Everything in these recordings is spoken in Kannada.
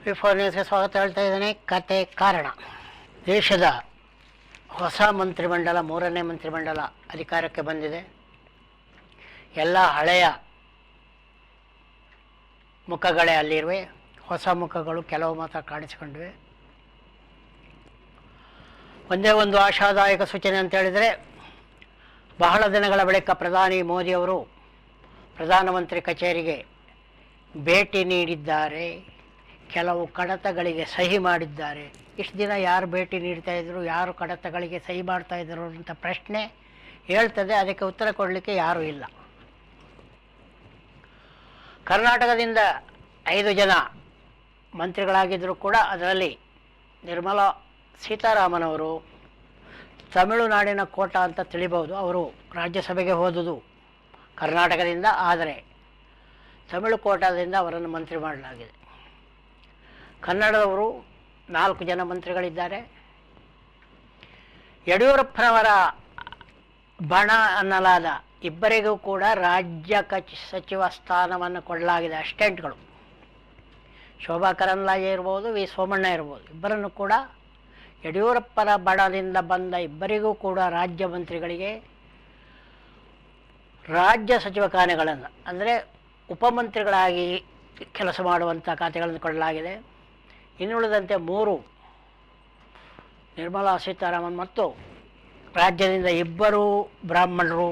ವಿ4 ನ್ಯೂಸ್ಗೆ ಸ್ವಾಗತ ಹೇಳ್ತಾ ಇದ್ದೇನೆ. ಕತೆ ಕಾರಣ. ದೇಶದ ಹೊಸ ಮಂತ್ರಿಮಂಡಲ, ಮೂರನೇ ಮಂತ್ರಿಮಂಡಲ ಅಧಿಕಾರಕ್ಕೆ ಬಂದಿದೆ. ಎಲ್ಲ ಹಳೆಯ ಮುಖಗಳೇ ಅಲ್ಲಿರುವೆ, ಹೊಸ ಮುಖಗಳು ಕೆಲವು ಮಾತ್ರ ಕಾಣಿಸಿಕೊಂಡಿವೆ. ಒಂದೇ ಒಂದು ಆಶಾದಾಯಕ ಸೂಚನೆ ಅಂತ ಹೇಳಿದರೆ, ಬಹಳ ದಿನಗಳ ಬಳಿಕ ಪ್ರಧಾನಿ ಮೋದಿಯವರು ಪ್ರಧಾನಮಂತ್ರಿ ಕಚೇರಿಗೆ ಭೇಟಿ ನೀಡಿದ್ದಾರೆ. ಕೆಲವು ಕಡತಗಳಿಗೆ ಸಹಿ ಮಾಡಿದ್ದಾರೆ. ಇಷ್ಟು ದಿನ ಯಾರು ಭೇಟಿ ನೀಡ್ತಾಯಿದ್ರು, ಯಾರು ಕಡತಗಳಿಗೆ ಸಹಿ ಮಾಡ್ತಾಯಿದ್ರು ಅಂತ ಪ್ರಶ್ನೆ ಹೇಳ್ತದೆ. ಅದಕ್ಕೆ ಉತ್ತರ ಕೊಡಲಿಕ್ಕೆ ಯಾರೂ ಇಲ್ಲ. ಕರ್ನಾಟಕದಿಂದ 5 ಜನ ಮಂತ್ರಿಗಳಾಗಿದ್ದರೂ ಕೂಡ ಅದರಲ್ಲಿ ನಿರ್ಮಲಾ ಸೀತಾರಾಮನ್ ಅವರು ತಮಿಳುನಾಡಿನ ಕೋಟ ಅಂತ ತಿಳಿಬಹುದು. ಅವರು ರಾಜ್ಯಸಭೆಗೆ ಹೋದುದು ಕರ್ನಾಟಕದಿಂದ, ಆದರೆ ತಮಿಳು ಕೋಟಾದಿಂದ ಅವರನ್ನು ಮಂತ್ರಿ ಮಾಡಲಾಗಿದೆ. ಕನ್ನಡದವರು 4 ಜನ ಮಂತ್ರಿಗಳಿದ್ದಾರೆ. ಯಡಿಯೂರಪ್ಪನವರ ಬಣ ಅನ್ನಲಾದ ಇಬ್ಬರಿಗೂ ಕೂಡ ರಾಜ್ಯ ಸಚಿವ ಸ್ಥಾನವನ್ನು ಕೊಡಲಾಗಿದೆ. ಅಸಿಸ್ಟೆಂಟ್ಗಳು ಶೋಭಾ ಕರಂದ್ಲಾಜೆ ಇರ್ಬೋದು, ವಿ ಸೋಮಣ್ಣ ಇರ್ಬೋದು. ಇಬ್ಬರನ್ನು ಕೂಡ ಯಡಿಯೂರಪ್ಪನ ಬಣದಿಂದ ಬಂದ ಇಬ್ಬರಿಗೂ ಕೂಡ ರಾಜ್ಯ ಮಂತ್ರಿಗಳಿಗೆ ರಾಜ್ಯ ಸಚಿವ ಖಾನೆಗಳನ್ನು, ಅಂದರೆ ಉಪಮಂತ್ರಿಗಳಾಗಿ ಕೆಲಸ ಮಾಡುವಂಥ ಖಾತೆಗಳನ್ನು ಕೊಡಲಾಗಿದೆ. ಇನ್ನುಳಿದಂತೆ 3 ನಿರ್ಮಲಾ ಸೀತಾರಾಮನ್ ಮತ್ತು ರಾಜ್ಯದಿಂದ 2 ಬ್ರಾಹ್ಮಣರು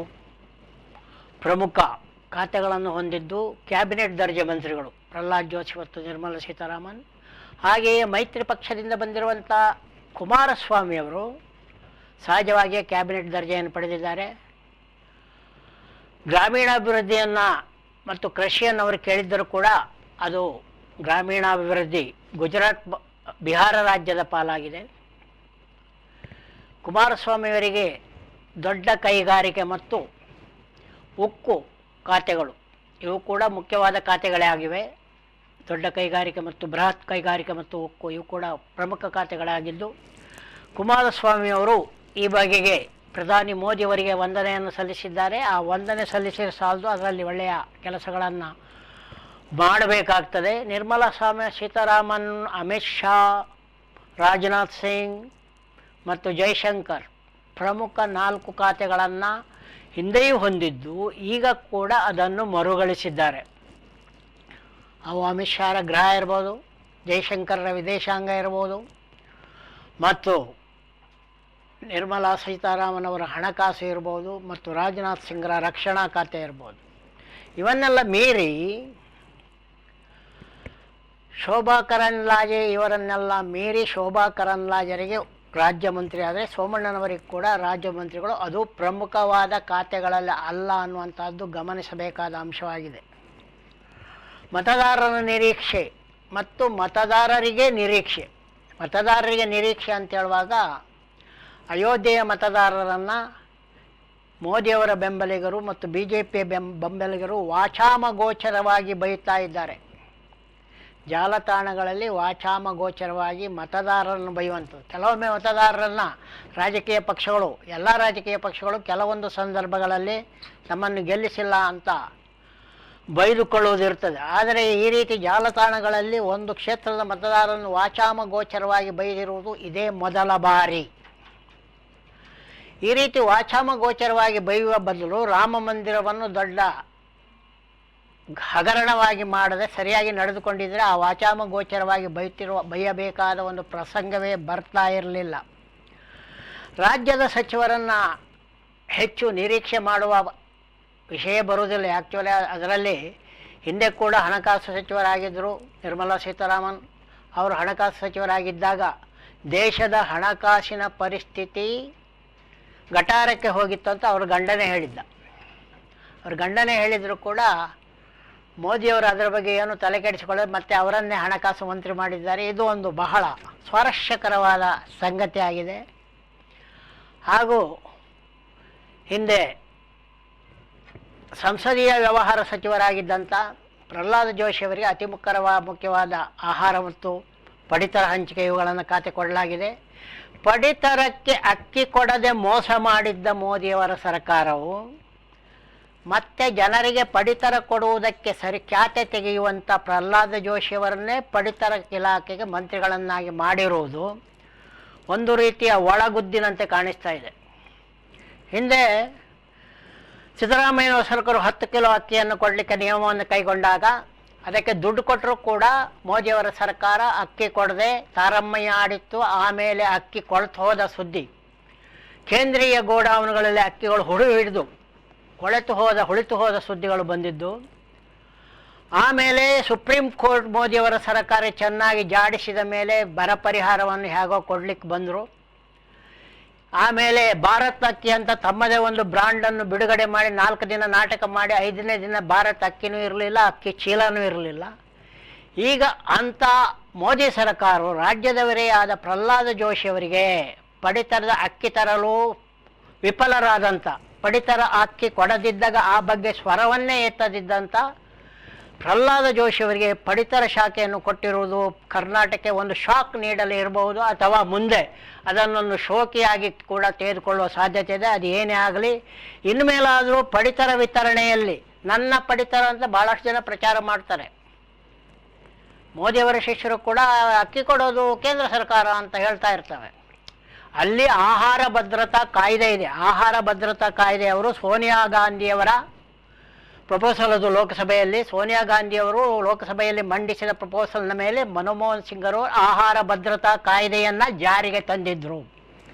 ಪ್ರಮುಖ ಖಾತೆಗಳನ್ನು ಹೊಂದಿದ್ದು ಕ್ಯಾಬಿನೆಟ್ ದರ್ಜೆ ಮಂತ್ರಿಗಳು ಪ್ರಹ್ಲಾದ್ ಜೋಶಿ ಮತ್ತು ನಿರ್ಮಲಾ ಸೀತಾರಾಮನ್. ಹಾಗೆಯೇ ಮೈತ್ರಿ ಪಕ್ಷದಿಂದ ಬಂದಿರುವಂಥ ಕುಮಾರಸ್ವಾಮಿಯವರು ಸಹಜವಾಗಿಯೇ ಕ್ಯಾಬಿನೆಟ್ ದರ್ಜೆಯನ್ನು ಪಡೆದಿದ್ದಾರೆ. ಗ್ರಾಮೀಣಾಭಿವೃದ್ಧಿಯನ್ನು ಮತ್ತು ಕೃಷಿಯನ್ನು ಅವರು ಕೇಳಿದ್ದರೂ ಕೂಡ ಅದು ಗ್ರಾಮೀಣಾಭಿವೃದ್ಧಿ ಗುಜರಾತ್, ಬಿಹಾರ ರಾಜ್ಯದ ಪಾಲಾಗಿದೆ. ಕುಮಾರಸ್ವಾಮಿಯವರಿಗೆ ದೊಡ್ಡ ಕೈಗಾರಿಕೆ ಮತ್ತು ಉಕ್ಕು ಖಾತೆಗಳು, ಇವು ಕೂಡ ಮುಖ್ಯವಾದ ಖಾತೆಗಳೇ ಆಗಿವೆ. ದೊಡ್ಡ ಕೈಗಾರಿಕೆ ಮತ್ತು ಬೃಹತ್ ಕೈಗಾರಿಕೆ ಮತ್ತು ಉಕ್ಕು ಇವು ಕೂಡ ಪ್ರಮುಖ ಖಾತೆಗಳಾಗಿದ್ದು, ಕುಮಾರಸ್ವಾಮಿಯವರು ಈ ಬಗೆಗೆ ಪ್ರಧಾನಿ ಮೋದಿಯವರಿಗೆ ವಂದನೆಯನ್ನು ಸಲ್ಲಿಸಿದ್ದಾರೆ. ಆ ವಂದನೆ ಸಲ್ಲಿಸಿದ ಸಾಲದು, ಅದರಲ್ಲಿ ಒಳ್ಳೆಯ ಕೆಲಸಗಳನ್ನು ಮಾಡಬೇಕಾಗ್ತದೆ. ನಿರ್ಮಲಾ ಸೀತಾರಾಮನ್, ಅಮಿತ್ ಶಾ, ರಾಜನಾಥ್ ಸಿಂಗ್ ಮತ್ತು ಜೈಶಂಕರ್ ಪ್ರಮುಖ 4 ಖಾತೆಗಳನ್ನು ಹಿಂದೆಯೂ ಹೊಂದಿದ್ದು ಈಗ ಕೂಡ ಅದನ್ನು ಮರುಗಳಿಸಿದ್ದಾರೆ. ಅವು ಅಮಿತ್ ಶಾರ ಗೃಹ ಇರ್ಬೋದು, ಜೈಶಂಕರ್ರ ವಿದೇಶಾಂಗ ಇರ್ಬೋದು, ಮತ್ತು ನಿರ್ಮಲಾ ಸೀತಾರಾಮನ್ ಅವರ ಹಣಕಾಸು ಇರ್ಬೋದು, ಮತ್ತು ರಾಜನಾಥ್ ಸಿಂಗ್ರ ರಕ್ಷಣಾ ಖಾತೆ ಇರ್ಬೋದು. ಇವನ್ನೆಲ್ಲ ಮೀರಿ ಶೋಭಾ ಕರಂದ್ಲಾಜೆ ಇವರನ್ನೆಲ್ಲ ಮೀರಿ ಶೋಭಾ ಕರಂದ್ಲಾಜರಿಗೆ ರಾಜ್ಯ ಮಂತ್ರಿ ಆದರೆ ಸೋಮಣ್ಣನವರಿಗೆ ಕೂಡ ರಾಜ್ಯ ಮಂತ್ರಿಗಳು, ಅದು ಪ್ರಮುಖವಾದ ಖಾತೆಗಳಲ್ಲಿ ಅಲ್ಲ ಅನ್ನುವಂಥದ್ದು ಗಮನಿಸಬೇಕಾದ ಅಂಶವಾಗಿದೆ. ಮತದಾರರ ನಿರೀಕ್ಷೆ ಮತ್ತು ಮತದಾರರಿಗೆ ನಿರೀಕ್ಷೆ. ಮತದಾರರಿಗೆ ನಿರೀಕ್ಷೆ ಅಂತ ಹೇಳುವಾಗ ಅಯೋಧ್ಯೆಯ ಮತದಾರರನ್ನು ಮೋದಿಯವರ ಬೆಂಬಲಿಗರು ಮತ್ತು BJP ಬೆಂಬಲಿಗರು ವಾಚಾಮಗೋಚರವಾಗಿ ಬೈತಾ ಇದ್ದಾರೆ. ಜಾಲತಾಣಗಳಲ್ಲಿ ವಾಚಾಮಗೋಚರವಾಗಿ ಮತದಾರರನ್ನು ಬೈಯುವಂಥದ್ದು. ಕೆಲವೊಮ್ಮೆ ಮತದಾರರನ್ನು ರಾಜಕೀಯ ಪಕ್ಷಗಳು, ಎಲ್ಲ ರಾಜಕೀಯ ಪಕ್ಷಗಳು ಕೆಲವೊಂದು ಸಂದರ್ಭಗಳಲ್ಲಿ ನಮ್ಮನ್ನು ಗೆಲ್ಲಿಸಿಲ್ಲ ಅಂತ ಬೈದುಕೊಳ್ಳುವುದಿರ್ತದೆ. ಆದರೆ ಈ ರೀತಿ ಜಾಲತಾಣಗಳಲ್ಲಿ ಒಂದು ಕ್ಷೇತ್ರದ ಮತದಾರರನ್ನು ವಾಚಾಮಗೋಚರವಾಗಿ ಬೈದಿರುವುದು ಇದೇ ಮೊದಲ ಬಾರಿ. ಈ ರೀತಿ ವಾಚಾಮಗೋಚರವಾಗಿ ಬೈಯುವ ಬದಲು ರಾಮ ಮಂದಿರವನ್ನು ದೊಡ್ಡ ಹಗರಣವಾಗಿ ಮಾಡದೆ ಸರಿಯಾಗಿ ನಡೆದುಕೊಂಡಿದ್ದರೆ ಆ ವಾಚಾಮಗೋಚರವಾಗಿ ಬೈಯಬೇಕಾದ ಒಂದು ಪ್ರಸಂಗವೇ ಬರ್ತಾ ಇರಲಿಲ್ಲ. ರಾಜ್ಯದ ಸಚಿವರನ್ನು ಹೆಚ್ಚು ನಿರೀಕ್ಷೆ ಮಾಡುವ ವಿಷಯ ಬರುವುದಿಲ್ಲ. ಆ್ಯಕ್ಚುಲಿ ಅದರಲ್ಲಿ ಹಿಂದೆ ಕೂಡ ಹಣಕಾಸು ಸಚಿವರಾಗಿದ್ದರು ನಿರ್ಮಲಾ ಸೀತಾರಾಮನ್. ಅವರು ಹಣಕಾಸು ಸಚಿವರಾಗಿದ್ದಾಗ ದೇಶದ ಹಣಕಾಸಿನ ಪರಿಸ್ಥಿತಿ ಗಟಾರಕ್ಕೆ ಹೋಗಿತ್ತು ಅಂತ ಅವ್ರ ಗಂಡನೇ ಹೇಳಿದ್ದ. ಅವ್ರ ಗಂಡನೇ ಹೇಳಿದರೂ ಕೂಡ ಮೋದಿಯವರು ಅದರ ಬಗ್ಗೆ ಏನು ತಲೆ ಕೆಡಿಸಿಕೊಳ್ಳೋದು, ಮತ್ತು ಅವರನ್ನೇ ಹಣಕಾಸು ಮಂತ್ರಿ ಮಾಡಿದ್ದಾರೆ. ಇದು ಒಂದು ಬಹಳ ಸ್ವಾರಸ್ಯಕರವಾದ ಸಂಗತಿ ಆಗಿದೆ. ಹಾಗೂ ಹಿಂದೆ ಸಂಸದೀಯ ವ್ಯವಹಾರ ಸಚಿವರಾಗಿದ್ದಂಥ ಪ್ರಹ್ಲಾದ್ ಜೋಶಿ ಅವರಿಗೆ ಅತಿ ಮುಖ್ಯವಾದ ಆಹಾರ ಮತ್ತು ಪಡಿತರ ಹಂಚಿಕೆ ಇವುಗಳನ್ನು ಖಾತೆ ಕೊಡಲಾಗಿದೆ. ಪಡಿತರಕ್ಕೆ ಅಕ್ಕಿ ಕೊಡದೆ ಮೋಸ ಮಾಡಿದ್ದ ಮೋದಿಯವರ ಸರ್ಕಾರವು ಮತ್ತೆ ಜನರಿಗೆ ಪಡಿತರ ಕೊಡುವುದಕ್ಕೆ ಸರಿ ಖ್ಯಾತೆ ತೆಗೆಯುವಂಥ ಪ್ರಹ್ಲಾದ ಜೋಶಿಯವರನ್ನೇ ಪಡಿತರ ಇಲಾಖೆಗೆ ಮಂತ್ರಿಗಳನ್ನಾಗಿ ಮಾಡಿರುವುದು ಒಂದು ರೀತಿಯ ಒಳಗುದ್ದಿನಂತೆ ಕಾಣಿಸ್ತಾ ಇದೆ. ಹಿಂದೆ ಸಿದ್ದರಾಮಯ್ಯ ಸರ್ಕಾರ 10 ಕಿಲೋ ಅಕ್ಕಿಯನ್ನು ಕೊಡಲಿಕ್ಕೆ ನಿಯಮವನ್ನು ಕೈಗೊಂಡಾಗ ಅದಕ್ಕೆ ದುಡ್ಡು ಕೊಟ್ಟರೂ ಕೂಡ ಮೋದಿಯವರ ಸರ್ಕಾರ ಅಕ್ಕಿ ಕೊಡದೆ ತಾರಮ್ಮಯ್ಯ ಆಡಿತ್ತು. ಆಮೇಲೆ ಅಕ್ಕಿ ಕೊಳೆತು ಹೋದ ಸುದ್ದಿ, ಕೇಂದ್ರೀಯ ಗೋಡೌನ್ಗಳಲ್ಲಿ ಅಕ್ಕಿಗಳು ಹಿಡಿದು ಹುಳಿತು ಹೋದ ಸುದ್ದಿಗಳು ಬಂದಿದ್ದು. ಆಮೇಲೆ ಸುಪ್ರೀಂ ಕೋರ್ಟ್ ಮೋದಿಯವರ ಸರ್ಕಾರ ಚೆನ್ನಾಗಿ ಜಾಡಿಸಿದ ಮೇಲೆ ಬರ ಪರಿಹಾರವನ್ನು ಹೇಗೋ ಕೊಡಲಿಕ್ಕೆ ಬಂದರು. ಆಮೇಲೆ ಭಾರತ್ ಅಕ್ಕಿ ಅಂತ ತಮ್ಮದೇ ಒಂದು ಬ್ರಾಂಡನ್ನು ಬಿಡುಗಡೆ ಮಾಡಿ 4 ದಿನ ನಾಟಕ ಮಾಡಿ 5ನೇ ದಿನ ಭಾರತ್ ಅಕ್ಕಿನೂ ಇರಲಿಲ್ಲ, ಅಕ್ಕಿ ಚೀಲನೂ ಇರಲಿಲ್ಲ. ಈಗ ಅಂಥ ಮೋದಿ ಸರ್ಕಾರವು ರಾಜ್ಯದವರೇ ಆದ ಪ್ರಹ್ಲಾದ ಜೋಶಿಯವರಿಗೆ ಪಡಿತರದ ಅಕ್ಕಿ ತರಲು ವಿಫಲರಾದಂಥ, ಪಡಿತರ ಅಕ್ಕಿ ಕೊಡದಿದ್ದಾಗ ಆ ಬಗ್ಗೆ ಸ್ವರವನ್ನೇ ಎತ್ತದಿದ್ದಂಥ ಪ್ರಹ್ಲಾದ ಜೋಶಿಯವರಿಗೆ ಪಡಿತರ ಶಾಖೆಯನ್ನು ಕೊಟ್ಟಿರುವುದು ಕರ್ನಾಟಕಕ್ಕೆ ಒಂದು ಶಾಕ್ ನೀಡಲು ಇರಬಹುದು, ಅಥವಾ ಮುಂದೆ ಅದನ್ನೊಂದು ಶೋಕಿಯಾಗಿ ಕೂಡ ತೆಗೆದುಕೊಳ್ಳುವ ಸಾಧ್ಯತೆ ಇದೆ. ಅದು ಏನೇ ಆಗಲಿ, ಇನ್ಮೇಲಾದರೂ ಪಡಿತರ ವಿತರಣೆಯಲ್ಲಿ ನನ್ನ ಪಡಿತರ ಅಂತ ಭಾಳಷ್ಟು ಜನ ಪ್ರಚಾರ ಮಾಡ್ತಾರೆ. ಮೋದಿಯವರ ಶಿಷ್ಯರು ಕೂಡ ಅಕ್ಕಿ ಕೊಡೋದು ಕೇಂದ್ರ ಸರ್ಕಾರ ಅಂತ ಹೇಳ್ತಾ ಇರ್ತವೆ. ಅಲ್ಲಿ ಆಹಾರ ಭದ್ರತಾ ಕಾಯ್ದೆ ಇದೆ. ಆಹಾರ ಭದ್ರತಾ ಕಾಯ್ದೆ ಅವರು ಸೋನಿಯಾ ಗಾಂಧಿಯವರ ಪ್ರಪೋಸಲ್, ಅದು ಲೋಕಸಭೆಯಲ್ಲಿ ಸೋನಿಯಾ ಗಾಂಧಿಯವರು ಲೋಕಸಭೆಯಲ್ಲಿ ಮಂಡಿಸಿದ ಪ್ರಪೋಸಲ್ನ ಮೇಲೆ ಮನಮೋಹನ್ ಸಿಂಗರು ಆಹಾರ ಭದ್ರತಾ ಕಾಯ್ದೆಯನ್ನು ಜಾರಿಗೆ ತಂದಿದ್ದರು.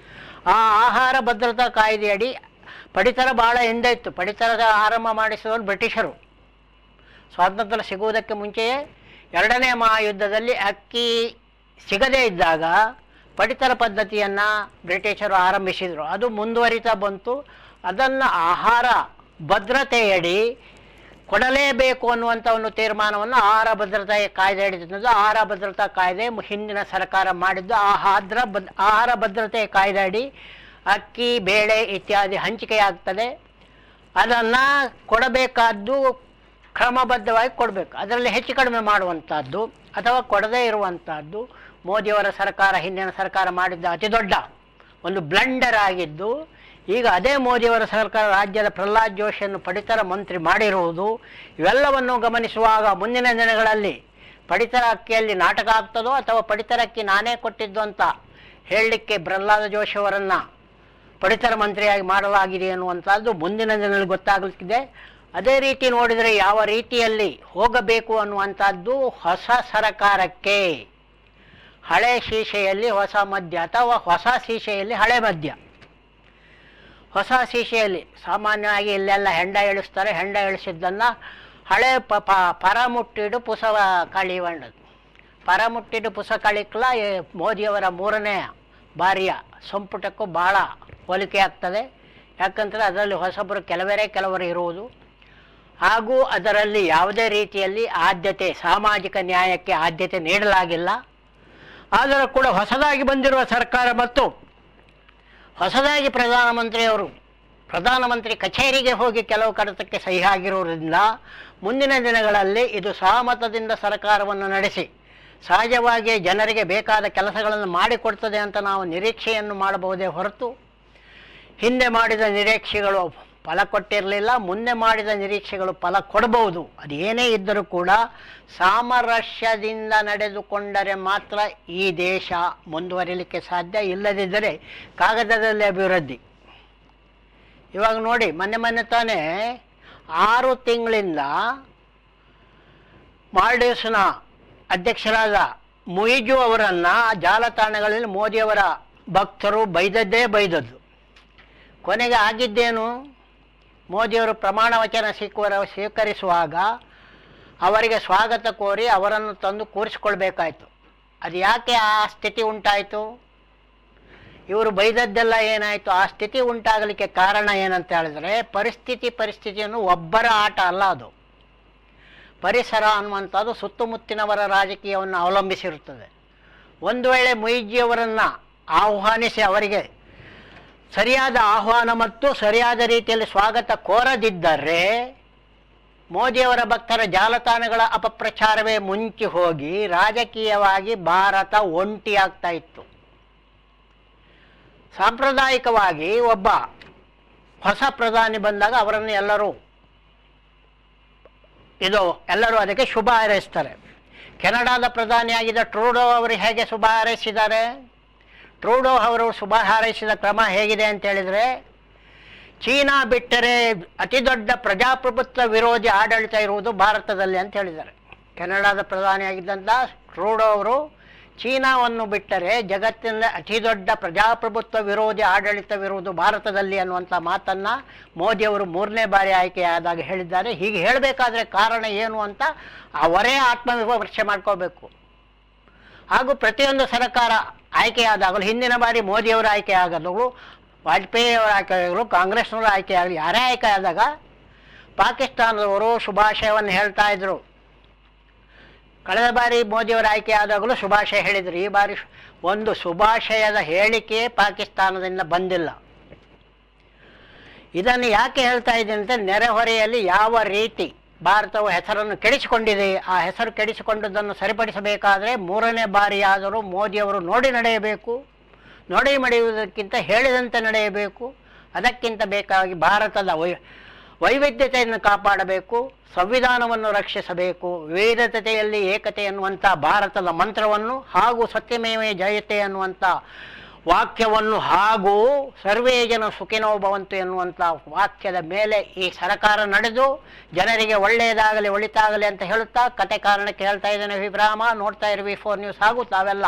ಆ ಆಹಾರ ಭದ್ರತಾ ಕಾಯ್ದೆಯಡಿ ಪಡಿತರ ಭಾಳ ಹಿಂದೆ ಇತ್ತು. ಪಡಿತರದ ಆರಂಭ ಮಾಡಿಸಿದವರು ಬ್ರಿಟಿಷರು. ಸ್ವಾತಂತ್ರ್ಯ ಸಿಗುವುದಕ್ಕೆ ಮುಂಚೆಯೇ 2ನೇ ಮಹಾಯುದ್ಧದಲ್ಲಿ ಅಕ್ಕಿ ಸಿಗದೇ ಇದ್ದಾಗ ಪಡಿತರ ಪದ್ಧತಿಯನ್ನು ಬ್ರಿಟಿಷರು ಆರಂಭಿಸಿದರು. ಅದು ಮುಂದುವರಿತಾ ಬಂತು. ಅದನ್ನು ಆಹಾರ ಭದ್ರತೆಯಡಿ ಕೊಡಲೇಬೇಕು ಅನ್ನುವಂಥ ಒಂದು ತೀರ್ಮಾನವನ್ನು ಆಹಾರ ಭದ್ರತಾ ಕಾಯ್ದೆ ಹಿಡಿದಿದ್ದು. ಆಹಾರ ಭದ್ರತಾ ಕಾಯ್ದೆ ಹಿಂದಿನ ಸರ್ಕಾರ ಮಾಡಿದ್ದು. ಆಹಾರ ಭದ್ರತೆ ಕಾಯ್ದೆ ಅಡಿ ಅಕ್ಕಿ, ಬೇಳೆ ಇತ್ಯಾದಿ ಹಂಚಿಕೆಯಾಗ್ತದೆ. ಅದನ್ನು ಕೊಡಬೇಕಾದ್ದು ಕ್ರಮಬದ್ಧವಾಗಿ ಕೊಡಬೇಕು. ಅದರಲ್ಲಿ ಹೆಚ್ಚು ಕಡಿಮೆ ಮಾಡುವಂಥದ್ದು ಅಥವಾ ಕೊಡದೇ ಇರುವಂಥದ್ದು ಮೋದಿಯವರ ಸರ್ಕಾರ, ಹಿಂದಿನ ಸರ್ಕಾರ ಮಾಡಿದ್ದ ಅತಿ ದೊಡ್ಡ ಒಂದು ಬ್ಲಂಡರ್ ಆಗಿದ್ದು. ಈಗ ಅದೇ ಮೋದಿಯವರ ಸರ್ಕಾರ ರಾಜ್ಯದ ಪ್ರಹ್ಲಾದ್ ಜೋಶಿಯನ್ನು ಪಡಿತರ ಮಂತ್ರಿ ಮಾಡಿರುವುದು, ಇವೆಲ್ಲವನ್ನು ಗಮನಿಸುವಾಗ ಮುಂದಿನ ದಿನಗಳಲ್ಲಿ ಪಡಿತರ ಅಕ್ಕಿಯಲ್ಲಿ ನಾಟಕ ಆಗ್ತದೋ ಅಥವಾ ಪಡಿತರ ಅಕ್ಕಿ ನಾನೇ ಕೊಟ್ಟಿದ್ದು ಅಂತ ಹೇಳಲಿಕ್ಕೆ ಪ್ರಹ್ಲಾದ ಜೋಶಿಯವರನ್ನು ಪಡಿತರ ಮಂತ್ರಿಯಾಗಿ ಮಾಡಲಾಗಿದೆ ಅನ್ನುವಂಥದ್ದು ಮುಂದಿನ ದಿನಗಳಲ್ಲಿ ಗೊತ್ತಾಗಲಿಕ್ಕಿದೆ. ಅದೇ ರೀತಿ ನೋಡಿದರೆ ಯಾವ ರೀತಿಯಲ್ಲಿ ಹೋಗಬೇಕು ಅನ್ನುವಂಥದ್ದು ಹೊಸ ಸರ್ಕಾರಕ್ಕೆ ಹಳೆ ಶೀಶೆಯಲ್ಲಿ ಹೊಸ ಮದ್ಯ ಅಥವಾ ಹೊಸ ಶೀಶೆಯಲ್ಲಿ ಹಳೆ ಮದ್ಯ. ಹೊಸ ಶೀಶೆಯಲ್ಲಿ ಸಾಮಾನ್ಯವಾಗಿ ಇಲ್ಲೆಲ್ಲ ಹೆಂಡ ಇಳಿಸ್ತಾರೆ. ಹೆಂಡ ಇಳಿಸಿದ್ದನ್ನು ಹಳೆ ಪರ ಮುಟ್ಟಿಡು ಪುಸ ಕಳಿವಂಡದು. ಪರ ಮುಟ್ಟಿಡು ಪುಸ ಕಳಿಕ್ಲ ಮೋದಿಯವರ 3ನೇ ಬಾರಿಯ ಸಂಪುಟಕ್ಕೂ ಭಾಳ ಹೋಲಿಕೆ ಆಗ್ತದೆ. ಯಾಕಂದರೆ ಅದರಲ್ಲಿ ಹೊಸಬರು ಕೆಲವರು ಇರುವುದು, ಹಾಗೂ ಅದರಲ್ಲಿ ಯಾವುದೇ ರೀತಿಯಲ್ಲಿ ಆದ್ಯತೆ, ಸಾಮಾಜಿಕ ನ್ಯಾಯಕ್ಕೆ ಆದ್ಯತೆ ನೀಡಲಾಗಿಲ್ಲ. ಆದರೂ ಕೂಡ ಹೊಸದಾಗಿ ಬಂದಿರುವ ಸರ್ಕಾರ ಮತ್ತು ಹೊಸದಾಗಿ ಪ್ರಧಾನಮಂತ್ರಿ ಕಚೇರಿಗೆ ಹೋಗಿ ಕೆಲವು ಕಡತಕ್ಕೆ ಸಹಿ ಆಗಿರುವುದರಿಂದ ಮುಂದಿನ ದಿನಗಳಲ್ಲಿ ಇದು ಸಹಮತದಿಂದ ಸರ್ಕಾರವನ್ನು ನಡೆಸಿ ಸಹಜವಾಗಿ ಜನರಿಗೆ ಬೇಕಾದ ಕೆಲಸಗಳನ್ನು ಮಾಡಿಕೊಡ್ತದೆ ಅಂತ ನಾವು ನಿರೀಕ್ಷೆಯನ್ನು ಮಾಡಬಹುದೇ ಹೊರತು ಹಿಂದೆ ಮಾಡಿದ ನಿರೀಕ್ಷೆಗಳು ಫಲ ಕೊಟ್ಟಿರಲಿಲ್ಲ. ಮುಂದೆ ಮಾಡಿದ ನಿರೀಕ್ಷೆಗಳು ಫಲ ಕೊಡಬಹುದು. ಅದೇನೇ ಇದ್ದರೂ ಕೂಡ ಸಾಮರಸ್ಯದಿಂದ ನಡೆದುಕೊಂಡರೆ ಮಾತ್ರ ಈ ದೇಶ ಮುಂದುವರಿಲಿಕ್ಕೆ ಸಾಧ್ಯ. ಇಲ್ಲದಿದ್ದರೆ ಕಾಗದದಲ್ಲಿ ಅಭಿವೃದ್ಧಿ. ಇವಾಗ ನೋಡಿ, ಮೊನ್ನೆ ತಾನೇ 6 ತಿಂಗಳಿಂದ ಮಾಲ್ಡೀವ್ಸ್ನ ಅಧ್ಯಕ್ಷರಾದ ಮುಯಿಜು ಅವರನ್ನು ಜಾಲತಾಣಗಳಲ್ಲಿ ಮೋದಿಯವರ ಭಕ್ತರು ಬೈದದ್ದು. ಕೊನೆಗೆ ಆಗಿದ್ದೇನು, ಮೋದಿಯವರು ಪ್ರಮಾಣ ವಚನ ಸ್ವೀಕರಿಸುವಾಗ ಅವರಿಗೆ ಸ್ವಾಗತ ಕೋರಿ ಅವರನ್ನು ತಂದು ಕೂರಿಸಿಕೊಳ್ಬೇಕಾಯ್ತು. ಅದು ಯಾಕೆ ಆ ಸ್ಥಿತಿ ಉಂಟಾಯಿತು? ಇವರು ಬೈದದ್ದೆಲ್ಲ ಏನಾಯಿತು? ಆ ಸ್ಥಿತಿ ಉಂಟಾಗಲಿಕ್ಕೆ ಕಾರಣ ಏನಂತ ಹೇಳಿದ್ರೆ, ಪರಿಸ್ಥಿತಿಯನ್ನು ಒಬ್ಬರ ಆಟ ಅಲ್ಲ. ಅದು ಪರಿಸರ ಅನ್ನುವಂಥದ್ದು ಸುತ್ತಮುತ್ತಿನವರ ರಾಜಕೀಯವನ್ನು ಅವಲಂಬಿಸಿರುತ್ತದೆ. ಒಂದು ವೇಳೆ ಮುಯಿಜಿಯವರನ್ನು ಆಹ್ವಾನಿಸಿ ಅವರಿಗೆ ಸರಿಯಾದ ಆಹ್ವಾನ ಮತ್ತು ಸರಿಯಾದ ರೀತಿಯಲ್ಲಿ ಸ್ವಾಗತ ಕೋರದಿದ್ದರೆ ಮೋದಿಯವರ ಭಕ್ತರ ಜಾಲತಾಣಗಳ ಅಪಪ್ರಚಾರವೇ ಮುಂಚಿ ಹೋಗಿ ರಾಜಕೀಯವಾಗಿ ಭಾರತ ಒಂಟಿಯಾಗ್ತಾ ಇತ್ತು. ಸಾಂಪ್ರದಾಯಿಕವಾಗಿ ಒಬ್ಬ ಹೊಸ ಪ್ರಧಾನಿ ಬಂದಾಗ ಅವರನ್ನು ಎಲ್ಲರೂ ಇದು ಎಲ್ಲರೂ ಅದಕ್ಕೆ ಶುಭ ಹಾರೈಸ್ತಾರೆ. ಕೆನಡಾದ ಪ್ರಧಾನಿಯಾಗಿದ್ದ ಟ್ರೂಡೋ ಅವರು ಹೇಗೆ ಶುಭ ಹಾರೈಸಿದ್ದಾರೆ? ಟ್ರೂಡೋ ಅವರು ಶುಭ ಹಾರೈಸಿದ ಕ್ರಮ ಹೇಗಿದೆ ಅಂತ ಹೇಳಿದರೆ, ಚೀನಾ ಬಿಟ್ಟರೆ ಅತಿ ದೊಡ್ಡ ಪ್ರಜಾಪ್ರಭುತ್ವ ವಿರೋಧಿ ಆಡಳಿತ ಇರುವುದು ಭಾರತದಲ್ಲಿ ಅಂತ ಹೇಳಿದ್ದಾರೆ. ಕೆನಡಾದ ಪ್ರಧಾನಿಯಾಗಿದ್ದಂಥ ಟ್ರೂಡೋ ಅವರು ಚೀನಾವನ್ನು ಬಿಟ್ಟರೆ ಜಗತ್ತಿನ ಅತಿ ದೊಡ್ಡ ಪ್ರಜಾಪ್ರಭುತ್ವ ವಿರೋಧಿ ಆಡಳಿತವಿರುವುದು ಭಾರತದಲ್ಲಿ ಅನ್ನುವಂಥ ಮಾತನ್ನು ಮೋದಿಯವರು 3ನೇ ಬಾರಿ ಆಯ್ಕೆಯಾದಾಗ ಹೇಳಿದ್ದಾರೆ. ಹೀಗೆ ಹೇಳಬೇಕಾದ್ರೆ ಕಾರಣ ಏನು ಅಂತ ಅವರೇ ಆತ್ಮವಿಮರ್ಶೆ ಮಾಡ್ಕೋಬೇಕು. ಹಾಗೂ ಪ್ರತಿಯೊಂದು ಸರ್ಕಾರ ಆಯ್ಕೆಯಾದಾಗಲೂ, ಹಿಂದಿನ ಬಾರಿ ಮೋದಿಯವರು ಆಯ್ಕೆ ಆಗೋದು, ವಾಜಪೇಯಿ ಅವರು ಆಯ್ಕೆಯಾಗಲು, ಕಾಂಗ್ರೆಸ್ನವರು ಆಯ್ಕೆಯಾಗಲಿ, ಯಾರೇ ಆಯ್ಕೆ ಆದಾಗ ಪಾಕಿಸ್ತಾನದವರು ಶುಭಾಶಯವನ್ನು ಹೇಳ್ತಾ ಇದ್ರು. ಕಳೆದ ಬಾರಿ ಮೋದಿಯವರ ಆಯ್ಕೆ ಆದಾಗಲೂ ಶುಭಾಶಯ ಹೇಳಿದರು. ಈ ಬಾರಿ ಒಂದು ಶುಭಾಶಯದ ಹೇಳಿಕೆ ಪಾಕಿಸ್ತಾನದಿಂದ ಬಂದಿಲ್ಲ. ಇದನ್ನು ಯಾಕೆ ಹೇಳ್ತಾ ಇದ್ದೀನಿ ಅಂತ, ನೆರೆಹೊರೆಯಲ್ಲಿ ಯಾವ ರೀತಿ ಭಾರತವು ಹೆಸರನ್ನು ಕೆಡಿಸಿಕೊಂಡಿದೆ, ಆ ಹೆಸರು ಕೆಡಿಸಿಕೊಂಡದ್ದನ್ನು ಸರಿಪಡಿಸಬೇಕಾದರೆ 3ನೇ ಬಾರಿಯಾದರೂ ಮೋದಿಯವರು ನೋಡಿ ನಡೆಯಬೇಕು. ನೋಡಿ ನಡೆಯುವುದಕ್ಕಿಂತ ಹೇಳಿದಂತೆ ನಡೆಯಬೇಕು. ಅದಕ್ಕಿಂತ ಬೇಕಾಗಿ ಭಾರತದ ವೈವಿಧ್ಯತೆಯನ್ನು ಕಾಪಾಡಬೇಕು, ಸಂವಿಧಾನವನ್ನು ರಕ್ಷಿಸಬೇಕು, ವಿವಿಧತೆಯಲ್ಲಿ ಏಕತೆ ಎನ್ನುವಂಥ ಭಾರತದ ಮಂತ್ರವನ್ನು ಹಾಗೂ ಸತ್ಯಮೇವ ಜಯತೆ ಅನ್ನುವಂಥ ವಾಕ್ಯವನ್ನು ಹಾಗೂ ಸರ್ವೇ ಜನ ಸುಖಿನೋ ಭವಂತು ಎನ್ನುವಂಥ ವಾಕ್ಯದ ಮೇಲೆ ಈ ಸರ್ಕಾರ ನಡೆದು ಜನರಿಗೆ ಒಳ್ಳೆಯದಾಗಲಿ ಒಳಿತಾಗಲಿ ಅಂತ ಹೇಳುತ್ತಾ ಕತೆ ಕಾರಣಕ್ಕೆ ಹೇಳ್ತಾ ಇದ್ದೇನೆ. ವಿಭ್ರಾಮ ನೋಡ್ತಾ ಇರಿ V4 ನ್ಯೂಸ್. ಹಾಗೂ ತಾವೆಲ್ಲ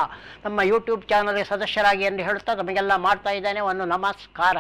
ನಮ್ಮ ಯೂಟ್ಯೂಬ್ ಚಾನಲ್ಗೆ ಸದಸ್ಯರಾಗಿ ಎಂದು ಹೇಳುತ್ತಾ ತಮಗೆಲ್ಲ ಮಾಡ್ತಾ ಇದ್ದೇನೆ ಒಂದು ನಮಸ್ಕಾರ.